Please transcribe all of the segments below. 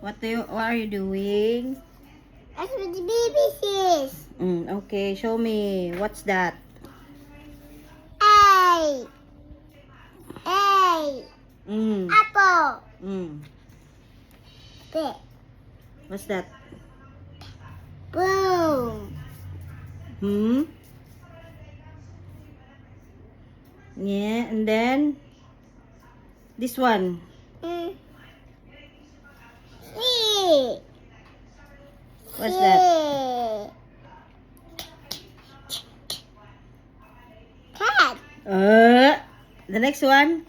What are you doing? That's what the baby says. Okay, show me. What's that? A. A. Mm. Apple. Mm. B. What's that? Boom. Hmm? Yeah, and then this one. C. What's that? Cat. The next one.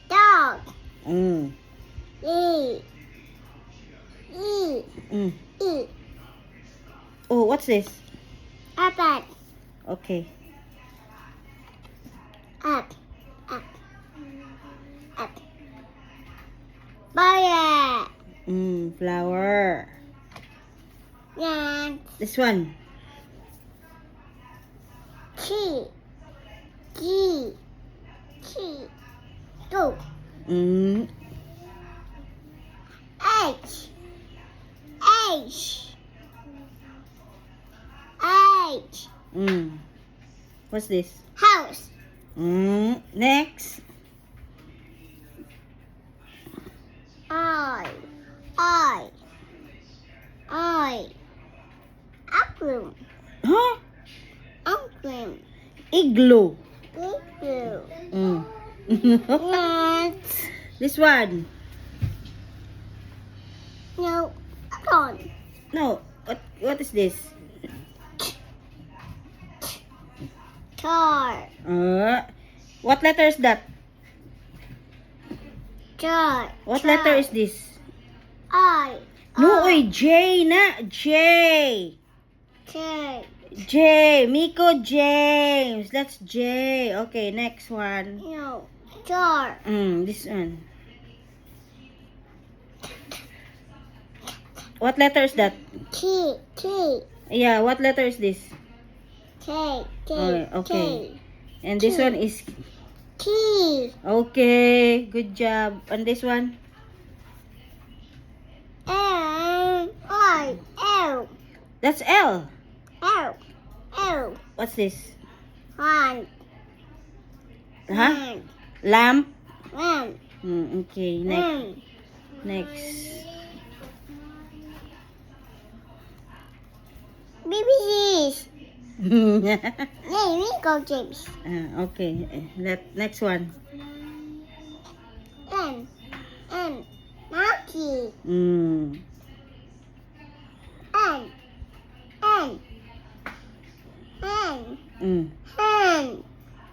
Dog. Mm. E. E. Mm. E. Oh, what's this? Up. Okay. Up. Up. Up. Buyer. Flower. And This one. G. G. G. Go. Mm. H. H. H. What's this? House. Next. I. Apple. Huh? Apple. Igloo. Igloo. Mm. And This one. no. Apple. No. What is this? Car. What letter is that? Car. What letter is this? I. No, J na. J. J. J. Miko James. That's J. Okay, next one. No. Jar. This one. What letter is that? T. T. Yeah, what letter is this? K. K. Okay. And this one is... T. Okay, good job. And this one? N. I. L. That's L. L. L. What's this? One. Huh? Lamp? One. Okay, next. BBCs. Hey, we go, James. Okay, next one. N. Monkey. Mm. N. Hen.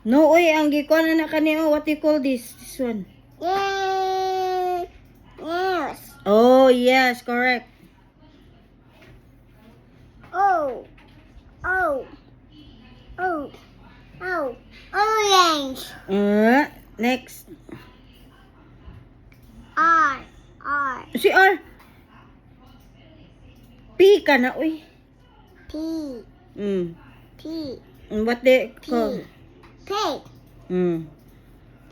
No, oy, ang gikuan na kaniya. What do you call this? This one. Yes. Yes. Oh, yes, correct. O. Orange. Next. R. Si R. P ka na, uy. P. P. What they call? Pig.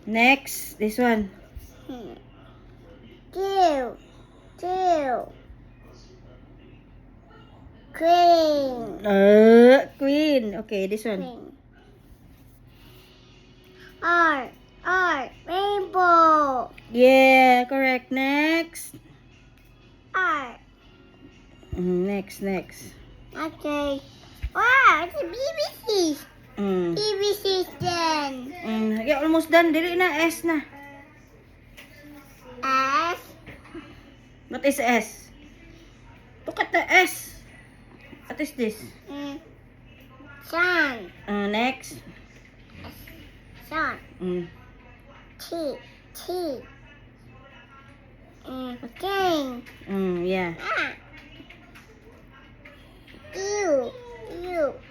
Next, this one. Two. Queen. Queen. Okay, this one. Queen. R. Rainbow. Yeah, correct. Next. R. Next. Okay. Wow, it's a BBC. Mm. BBC's done. Yeah, almost done. Dili na, S na. S. What is S? Look at the S. What is this? Sun. Next. Sun. T. King. Yeah. You.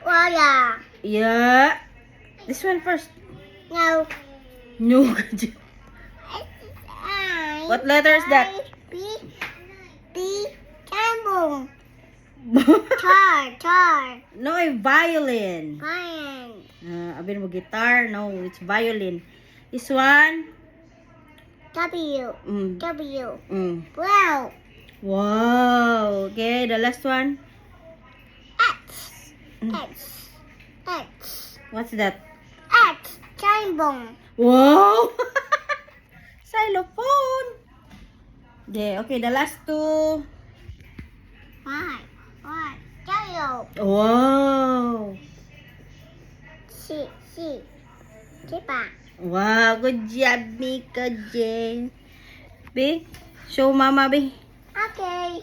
Water. Yeah. This one first. No. No. What letter is that? B. Campbell. Tar. No, violin. Lion. Abin mo guitar. No, it's violin. This one. W. Mm. W. Mm. Wow. Wow. Okay, the last one. X. Mm. X. X. What's that? X. Trombone. Wow! Xylophone. Okay, the last two. Y. Yellow. Wow! C. Tipa. Wow, good job, Mika Jane. Be, show mama, be. Okay.